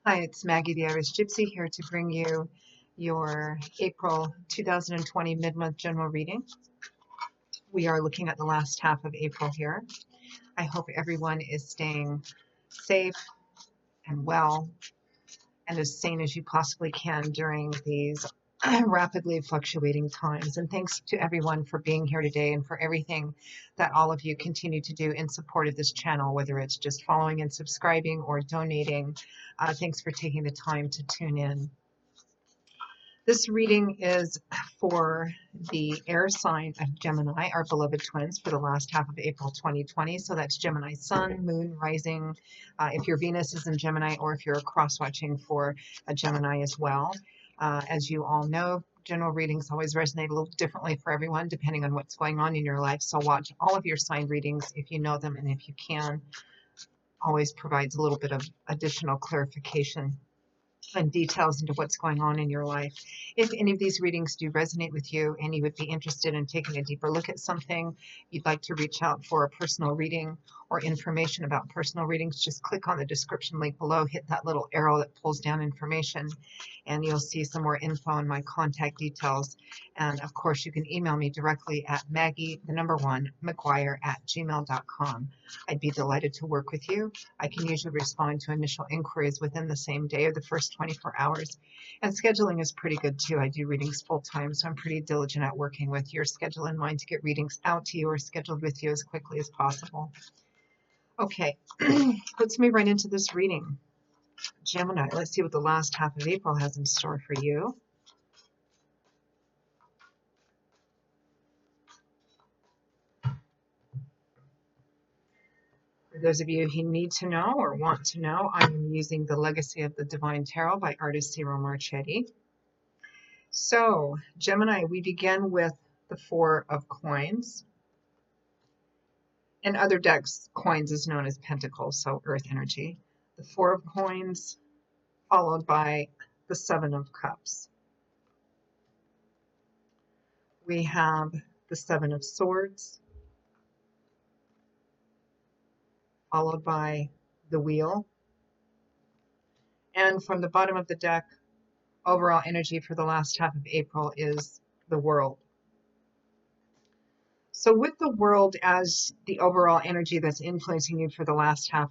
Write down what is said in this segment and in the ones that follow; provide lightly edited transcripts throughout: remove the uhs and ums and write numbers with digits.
Hi, it's Maggie the Irish Gypsy here to bring you your April 2020 mid-month general reading. We are looking at the last half of April here. I hope everyone is staying safe and well and as sane as you possibly can during these rapidly fluctuating times. And thanks to everyone for being here today and for everything that all of you continue to do in support of this channel, whether it's just following and subscribing or donating. Thanks for taking the time to tune in. This reading is for the air sign of Gemini, our beloved twins, for the last half of April 2020. So that's Gemini sun, moon, rising, if your Venus is in Gemini, or if you're cross-watching for a Gemini as well. As you all know, general readings always resonate a little differently for everyone, depending on what's going on in your life. So watch all of your sign readings if you know them, and if you can, always provides a little bit of additional clarification and details into what's going on in your life. If any of these readings do resonate with you and you would be interested in taking a deeper look at something, you'd like to reach out for a personal reading or information about personal readings, just click on the description link below, hit that little arrow that pulls down information, and you'll see some more info on my contact details. And of course, you can email me directly at maggie1mcguire@gmail.com. I'd be delighted to work with you. I can usually respond to initial inquiries within the same day or the first 24 hours. And scheduling is pretty good too. I do readings full time, so I'm pretty diligent at working with your schedule in mind to get readings out to you or scheduled with you as quickly as possible. Okay, let's move right into this reading. Gemini, let's see what the last half of April has in store for you. For those of you who need to know or want to know, I am using the Legacy of the Divine Tarot by artist Ciro Marchetti. So, Gemini, we begin with the Four of Coins. In other decks, coins is known as pentacles, so earth energy. The Four of Coins, followed by the Seven of Cups. We have the Seven of Swords, followed by the Wheel. And from the bottom of the deck, overall energy for the last half of April is the World. So with the World as the overall energy that's influencing you for the last half,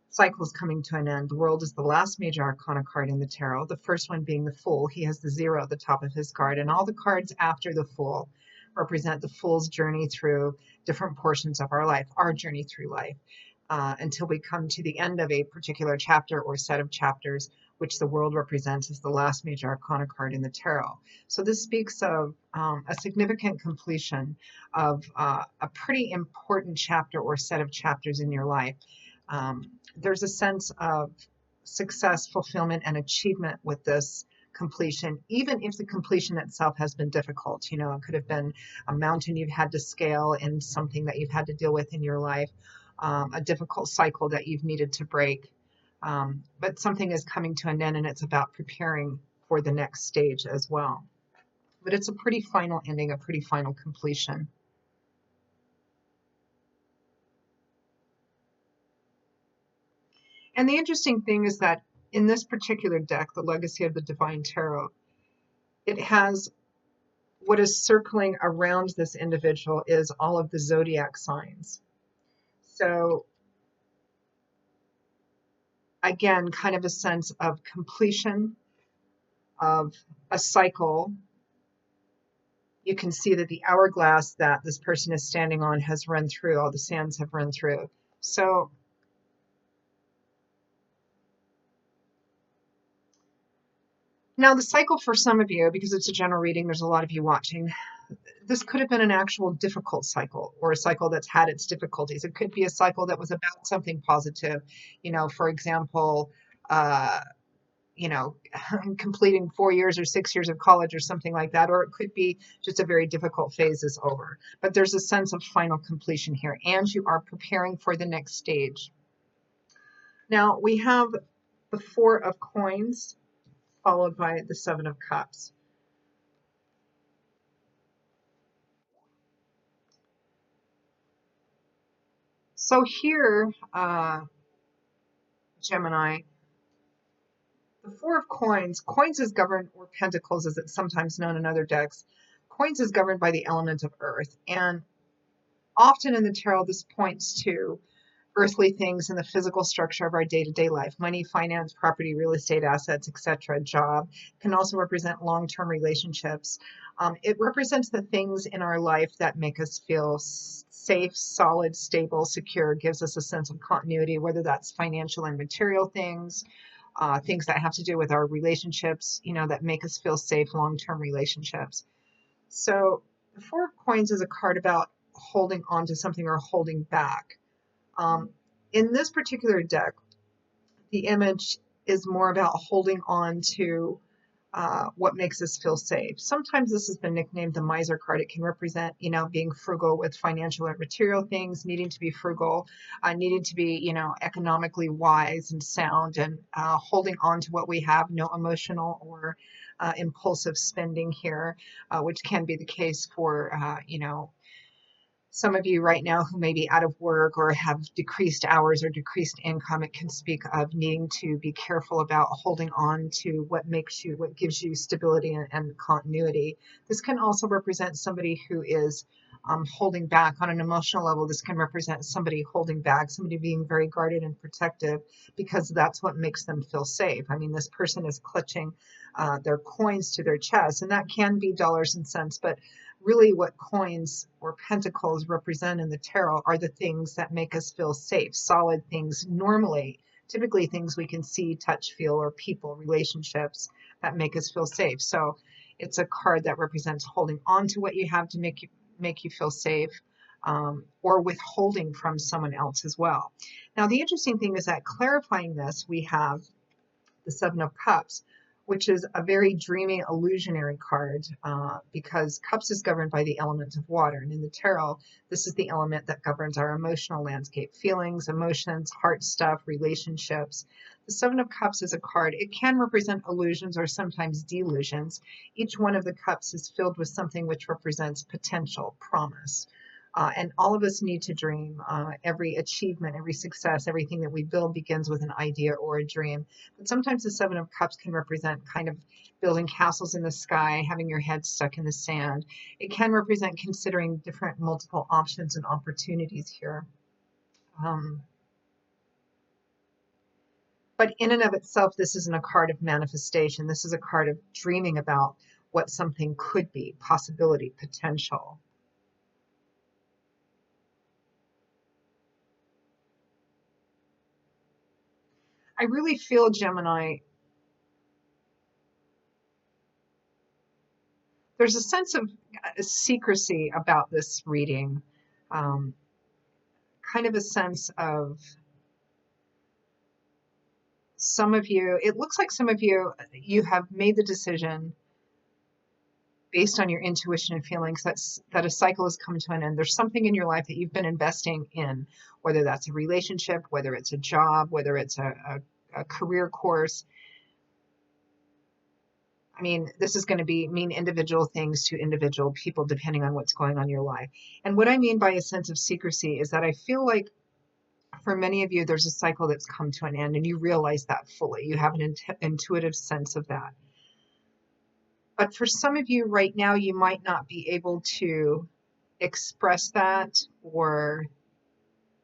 cycles coming to an end. The World is the last major arcana card in the tarot, the first one being the Fool. He has the 0 at the top of his card, and all the cards after the Fool represent the Fool's journey through different portions of our life, our journey through life, until we come to the end of a particular chapter or set of chapters, which the World represents as the last major arcana card in the tarot. So this speaks of a significant completion of a pretty important chapter or set of chapters in your life. There's a sense of success, fulfillment, and achievement with this completion, even if the completion itself has been difficult. You know, it could have been a mountain you've had to scale and something that you've had to deal with in your life, a difficult cycle that you've needed to break. But something is coming to an end, and it's about preparing for the next stage as well. But it's a pretty final ending, a pretty final completion. And the interesting thing is that in this particular deck, the Legacy of the Divine Tarot, it has what is circling around this individual is all of the zodiac signs. So again, kind of a sense of completion of a cycle. You can see that the hourglass that this person is standing on has run through, all the sands have run through. So now the cycle for some of you, because it's a general reading, there's a lot of you watching, this could have been an actual difficult cycle or a cycle that's had its difficulties. It could be a cycle that was about something positive, you know, for example, you know, completing 4 years or 6 years of college or something like that, or it could be just a very difficult phase is over. But there's a sense of final completion here, and you are preparing for the next stage. Now we have the Four of Coins, followed by the Seven of Cups. So here, Gemini, The Four of Coins. Coins is governed, or Pentacles as it's sometimes known in other decks. Coins is governed by the element of earth. And often in the tarot, this points to earthly things in the physical structure of our day-to-day life. Money, finance, property, real estate assets, etc. Job can also represent long-term relationships. It represents the things in our life that make us feel safe, solid, stable, secure, gives us a sense of continuity, whether that's financial and material things, things that have to do with our relationships, that make us feel safe, long-term relationships. So the Four of Coins is a card about holding on to something or holding back. In this particular deck, the image is more about holding on to what makes us feel safe. Sometimes this has been nicknamed the miser card. It can represent, being frugal with financial and material things, needing to be frugal, needing to be, economically wise and sound, and holding on to what we have, no emotional or impulsive spending here, which can be the case for, some of you right now who may be out of work or have decreased hours or decreased income. It can speak of needing to be careful about holding on to what gives you stability and continuity. This can also represent somebody who is holding back on an emotional level. This can represent somebody holding back, somebody being very guarded and protective, because that's what makes them feel safe. I mean, this person is clutching their coins to their chest, and that can be dollars and cents, but really what coins or pentacles represent in the tarot are the things that make us feel safe, solid things, typically things we can see, touch, feel, or people, relationships that make us feel safe. So it's a card that represents holding on to what you have to make you feel safe, or withholding from someone else as well. Now, the interesting thing is that clarifying this, we have the Seven of Cups, which is a very dreamy, illusionary card, because Cups is governed by the element of water. And in the tarot, this is the element that governs our emotional landscape, feelings, emotions, heart stuff, relationships. The Seven of Cups is a card. It can represent illusions or sometimes delusions. Each one of the cups is filled with something which represents potential, promise. And all of us need to dream. Every achievement, every success, everything that we build begins with an idea or a dream. But sometimes the Seven of Cups can represent kind of building castles in the sky, having your head stuck in the sand. It can represent considering different multiple options and opportunities here. But in and of itself, this isn't a card of manifestation. This is a card of dreaming about what something could be, possibility, potential. I really feel, Gemini, there's a sense of secrecy about this reading, kind of a sense of some of you, it looks like some of you have made the decision based on your intuition and feelings that a cycle has come to an end. There's something in your life that you've been investing in, whether that's a relationship, whether it's a job, whether it's a career course. I mean, this is going to mean individual things to individual people depending on what's going on in your life. And what I mean by a sense of secrecy is that I feel like for many of you, there's a cycle that's come to an end and you realize that fully. You have an intuitive sense of that. But for some of you right now, you might not be able to express that or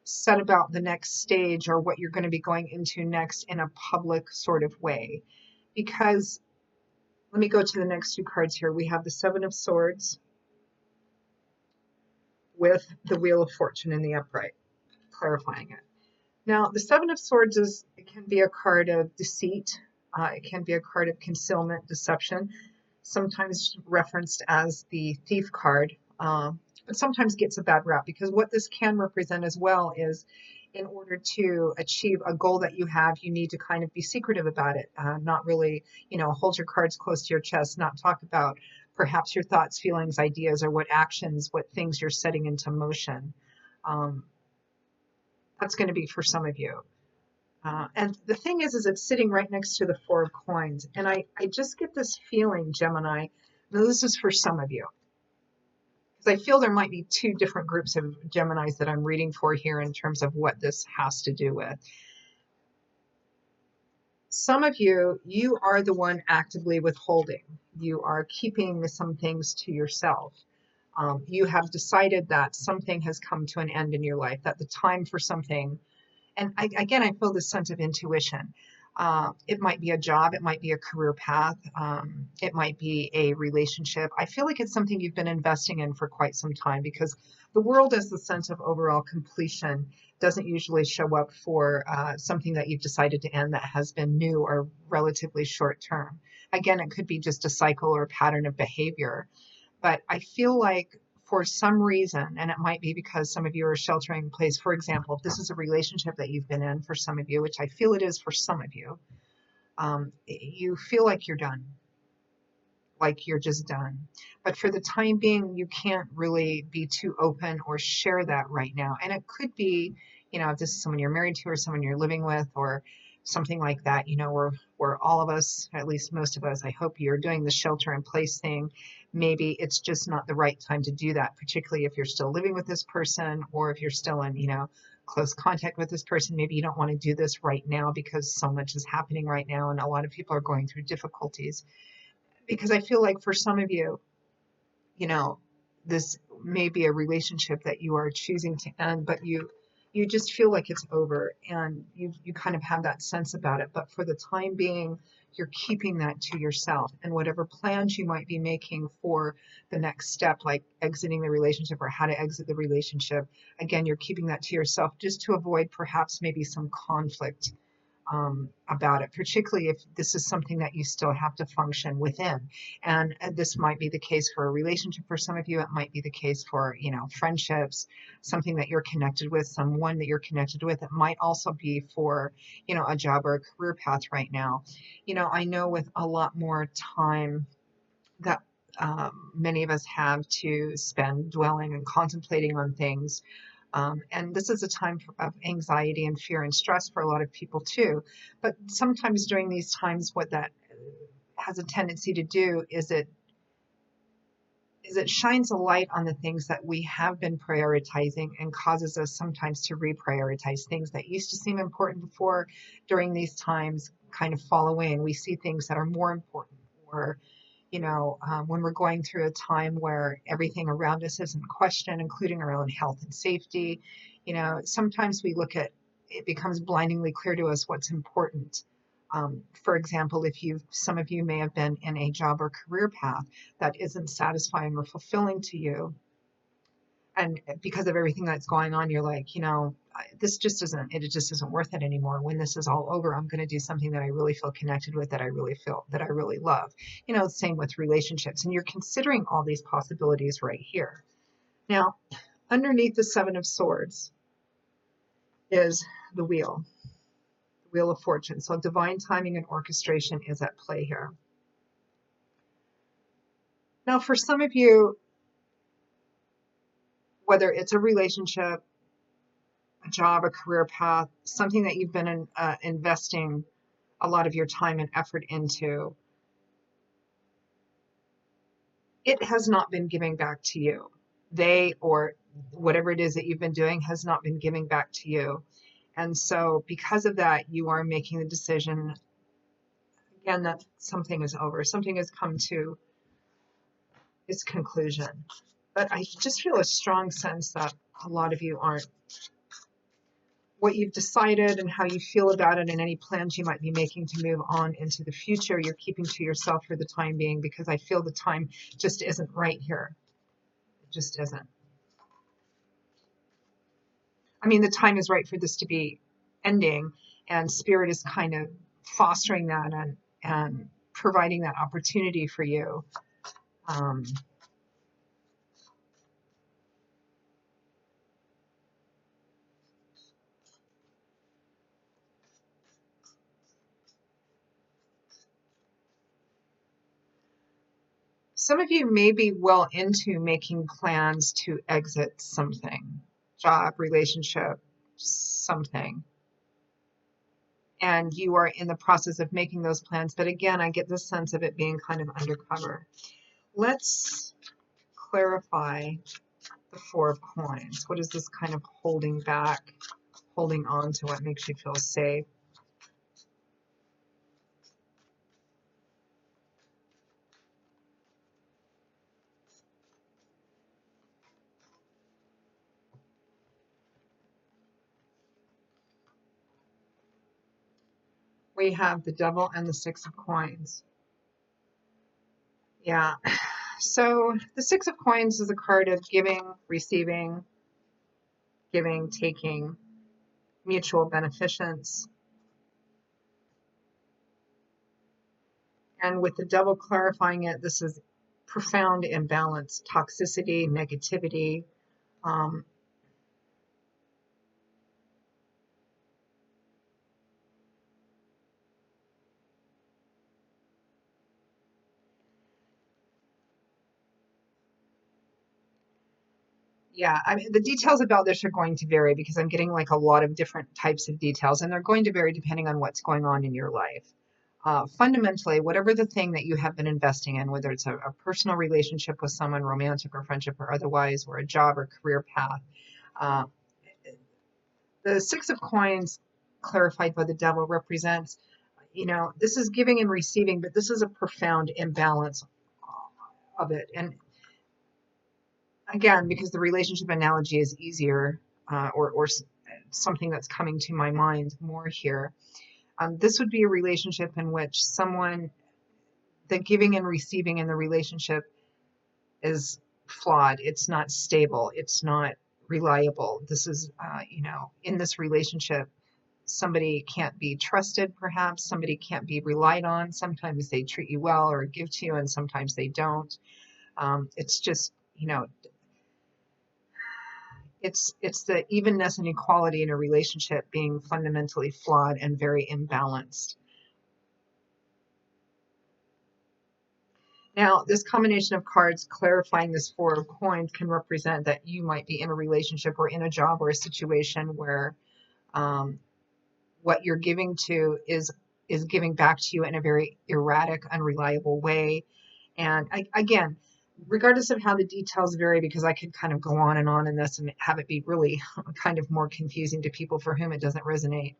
set about the next stage or what you're going to be going into next in a public sort of way. Because let me go to the next two cards here. We have the Seven of Swords with the Wheel of Fortune in the upright, clarifying it. Now, the Seven of Swords it can be a card of deceit. It can be a card of concealment, deception, sometimes referenced as the thief card, but sometimes gets a bad rap because what this can represent as well is in order to achieve a goal that you have, you need to kind of be secretive about it, not really, hold your cards close to your chest, not talk about perhaps your thoughts, feelings, ideas, or what actions, what things you're setting into motion. That's going to be for some of you. And the thing is it's sitting right next to the Four of Coins. And I just get this feeling, Gemini, now this is for some of you, because I feel there might be two different groups of Geminis that I'm reading for here in terms of what this has to do with. Some of you, you are the one actively withholding. You are keeping some things to yourself. You have decided that something has come to an end in your life, that the time for something, and again, I feel this sense of intuition. It might be a job, it might be a career path, it might be a relationship. I feel like it's something you've been investing in for quite some time, because the world as the sense of overall completion doesn't usually show up for something that you've decided to end that has been new or relatively short term. Again, it could be just a cycle or a pattern of behavior. But I feel like for some reason, and it might be because some of you are sheltering in place. For example, if this is a relationship that you've been in for some of you, which I feel it is for some of you, you feel like you're done, like you're just done. But for the time being, you can't really be too open or share that right now. And it could be, if this is someone you're married to or someone you're living with or something like that, where all of us, at least most of us, I hope you're doing the shelter in place thing. Maybe it's just not the right time to do that, particularly if you're still living with this person or if you're still in, close contact with this person. Maybe you don't want to do this right now because so much is happening right now and a lot of people are going through difficulties. Because I feel like for some of you, you know, this may be a relationship that you are choosing to end, but you just feel like it's over and you kind of have that sense about it. But for the time being, you're keeping that to yourself, and whatever plans you might be making for the next step, like exiting the relationship or how to exit the relationship, again, you're keeping that to yourself just to avoid perhaps maybe some conflict about it, particularly if this is something that you still have to function within. And this might be the case for a relationship for some of you. It might be the case for, friendships, something that you're connected with, someone that you're connected with. It might also be for, a job or a career path right now. I know with a lot more time that many of us have to spend dwelling and contemplating on things. And this is a time of anxiety and fear and stress for a lot of people too. But sometimes during these times, what that has a tendency to do is it shines a light on the things that we have been prioritizing and causes us sometimes to reprioritize things that used to seem important before. During these times kind of fall away and we see things that are more important, or when we're going through a time where everything around us is in question, including our own health and safety, sometimes we look at it, becomes blindingly clear to us what's important. For example, some of you may have been in a job or career path that isn't satisfying or fulfilling to you. And because of everything that's going on, you're like, this just isn't worth it anymore. When this is all over, I'm going to do something that I really feel connected with, that I really love. Same with relationships. And you're considering all these possibilities right here. Now, underneath the Seven of Swords is the Wheel of Fortune. So divine timing and orchestration is at play here. Now, for some of you, whether it's a relationship, a job, a career path, something that you've been investing a lot of your time and effort into, it has not been giving back to you. They, or whatever it is that you've been doing, has not been giving back to you. And so because of that, you are making the decision, again, that something is over. Something has come to its conclusion. But I just feel a strong sense that a lot of you aren't, what you've decided and how you feel about it and any plans you might be making to move on into the future, you're keeping to yourself for the time being, because I feel the time just isn't right here. It just isn't. I mean, the time is right for this to be ending, and Spirit is kind of fostering that and providing that opportunity for you. Some of you may be well into making plans to exit something, job, relationship, something. And you are in the process of making those plans. But again, I get the sense of it being kind of undercover. Let's clarify the Four of Coins. What is this kind of holding back, holding on to? What makes you feel safe? We have the Devil and the Six of Coins. Yeah. So the Six of Coins is a card of giving, receiving, giving, taking, mutual beneficence. And with the Devil clarifying it, this is profound imbalance, toxicity, negativity. Um, Yeah, I mean, the details about this are going to vary because I'm getting like a lot of different types of details, and they're going to vary depending on what's going on in your life. Fundamentally, whatever the thing that you have been investing in, whether it's a personal relationship with someone, romantic or friendship or otherwise, or a job or career path, uh, the Six of Coins clarified by the Devil represents, this is giving and receiving, but this is a profound imbalance of it. And again, because the relationship analogy is easier, or something that's coming to my mind more here. This would be a relationship in which the giving and receiving in the relationship is flawed. It's not stable. It's not reliable. This is, in this relationship, somebody can't be trusted, perhaps. Somebody can't be relied on. Sometimes they treat you well or give to you, and sometimes they don't. It's just, it's the evenness and equality in a relationship being fundamentally flawed and very imbalanced. Now, this combination of cards clarifying this Four of Coins can represent that you might be in a relationship or in a job or a situation where um, what you're giving to is giving back to you in a very erratic, unreliable way. And again, regardless of how the details vary, because I could kind of go on in this and have it be really kind of more confusing to people for whom it doesn't resonate.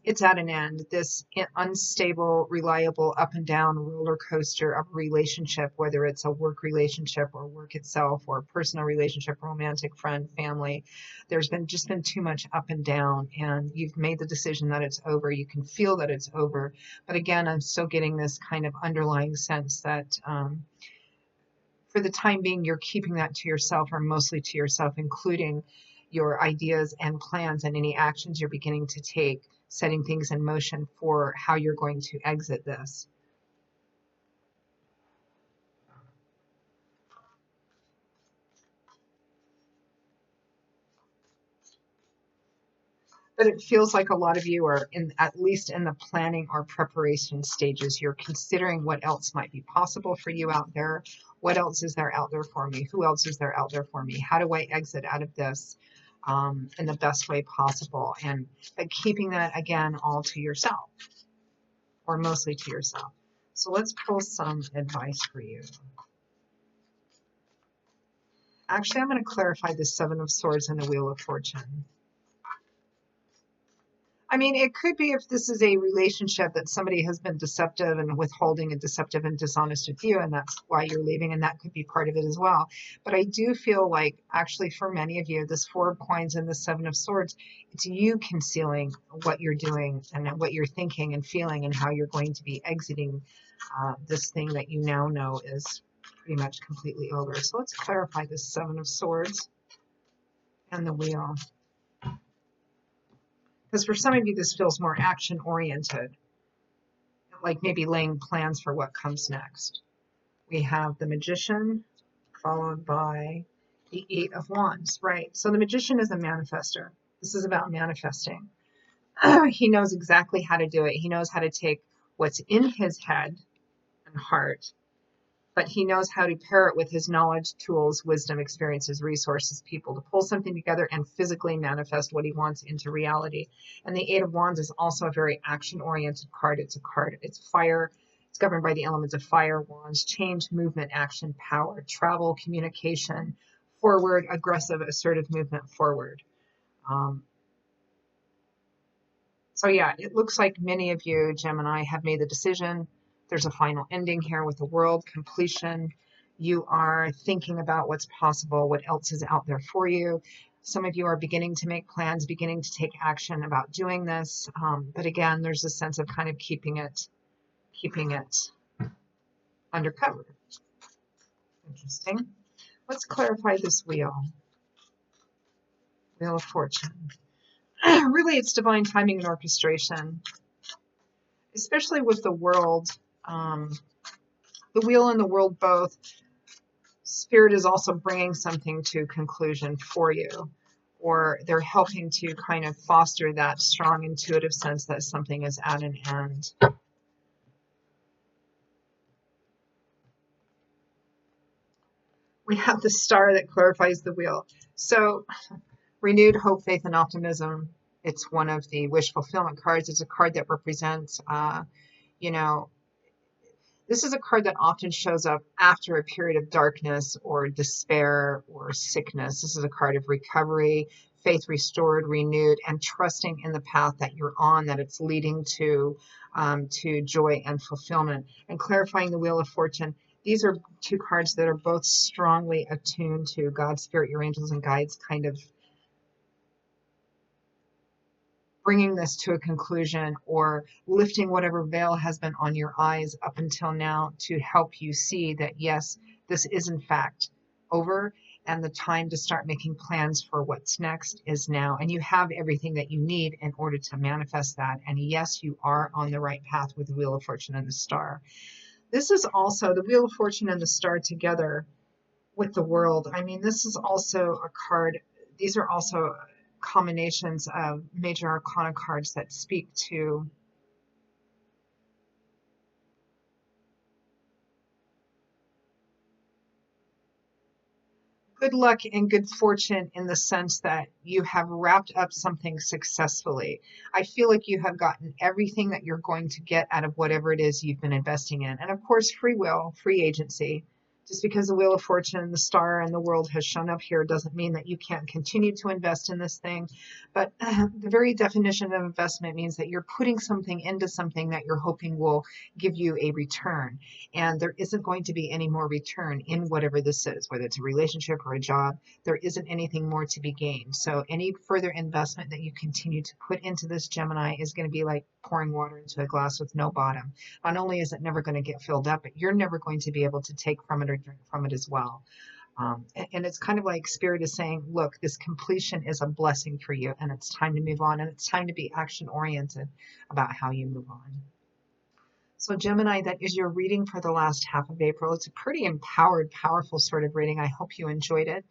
It's at an end. This unstable, reliable, up and down roller coaster of a relationship, whether it's a work relationship or work itself or a personal relationship, romantic, friend, family. There's been too much up and down, and you've made the decision that it's over. You can feel that it's over, but again, I'm still getting this kind of underlying sense that for the time being, you're keeping that to yourself, or mostly to yourself, including your ideas and plans and any actions you're beginning to take, setting things in motion for how you're going to exit this. But it feels like a lot of you are at least in the planning or preparation stages. You're considering what else might be possible for you out there. What else is there out there for me? Who else is there out there for me? How do I exit out of this in the best way possible? And keeping that, again, all to yourself, or mostly to yourself. So let's pull some advice for you. Actually, I'm going to clarify the Seven of Swords and the Wheel of Fortune. I mean, it could be if this is a relationship that somebody has been deceptive and withholding and deceptive and dishonest with you, and that's why you're leaving, and that could be part of it as well. But I do feel like, actually, for many of you, this Four of Coins and the Seven of Swords, it's you concealing what you're doing and what you're thinking and feeling and how you're going to be exiting this thing that you now know is pretty much completely over. So let's clarify this Seven of Swords and the Wheel. Because for some of you, this feels more action-oriented, like maybe laying plans for what comes next. We have the Magician, followed by the Eight of Wands, right? So the Magician is a manifester. This is about manifesting. He knows exactly how to do it. He knows how to take what's in his head and heart, but he knows how to pair it with his knowledge, tools, wisdom, experiences, resources, people to pull something together and physically manifest what he wants into reality. And the Eight of Wands is also a very action-oriented card. It's fire. It's governed by the elements of fire, wands, change, movement, action, power, travel, communication, forward, aggressive, assertive movement forward. So yeah, it looks like many of you, Gemini, have made the decision. There's a final ending here with the world, completion. You are thinking about what's possible, what else is out there for you. Some of you are beginning to make plans, beginning to take action about doing this. But again, there's a sense of kind of keeping it undercover. Interesting. Let's clarify this wheel. Wheel of Fortune. Really, it's divine timing and orchestration, especially with the world. The wheel and the world both. Spirit is also bringing something to conclusion for you, or they're helping to kind of foster that strong intuitive sense that something is at an end. We have the star that clarifies the wheel. So renewed hope, faith, and optimism. It's one of the wish fulfillment cards. It's a card that represents, you know, this is a card that often shows up after a period of darkness or despair or sickness. This is a card of recovery, faith restored, renewed, and trusting in the path that you're on, that it's leading to joy and fulfillment. And clarifying the Wheel of Fortune. These are two cards that are both strongly attuned to God, Spirit, your angels, and guides, kind of bringing this to a conclusion or lifting whatever veil has been on your eyes up until now to help you see that, yes, this is in fact over, and the time to start making plans for what's next is now. And you have everything that you need in order to manifest that. And yes, you are on the right path with the Wheel of Fortune and the Star. This is also the Wheel of Fortune and the Star together with the World. I mean, this is also a card. These are also combinations of major arcana cards that speak to good luck and good fortune, in the sense that you have wrapped up something successfully. I feel like you have gotten everything that you're going to get out of whatever it is you've been investing in. And of course, free will, free agency. Just because the Wheel of Fortune, the Star, and the World has shown up here doesn't mean that you can't continue to invest in this thing. But the very definition of investment means that you're putting something into something that you're hoping will give you a return. And there isn't going to be any more return in whatever this is, whether it's a relationship or a job. There isn't anything more to be gained. So any further investment that you continue to put into this, Gemini, is going to be like pouring water into a glass with no bottom. Not only is it never going to get filled up, but you're never going to be able to take from it or drink from it as well. And it's kind of like Spirit is saying, look, this completion is a blessing for you, and it's time to move on, and it's time to be action oriented about how you move on. So Gemini, that is your reading for the last half of April. It's a pretty empowered, powerful sort of reading. I hope you enjoyed it.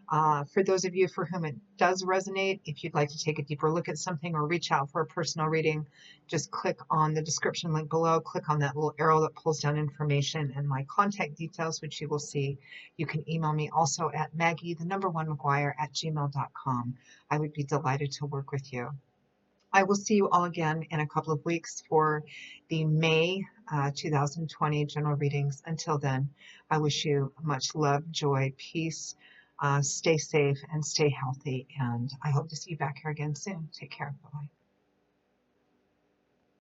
For those of you for whom it does resonate, if you'd like to take a deeper look at something or reach out for a personal reading, just click on the description link below, click on that little arrow that pulls down information and my contact details, which you will see. You can email me also at Maggie1McGuire@gmail.com. I would be delighted to work with you. I will see you all again in a couple of weeks for the May 2020 general readings. Until then, I wish you much love, joy, peace. Stay safe and stay healthy. And I hope to see you back here again soon. Take care. Bye-bye.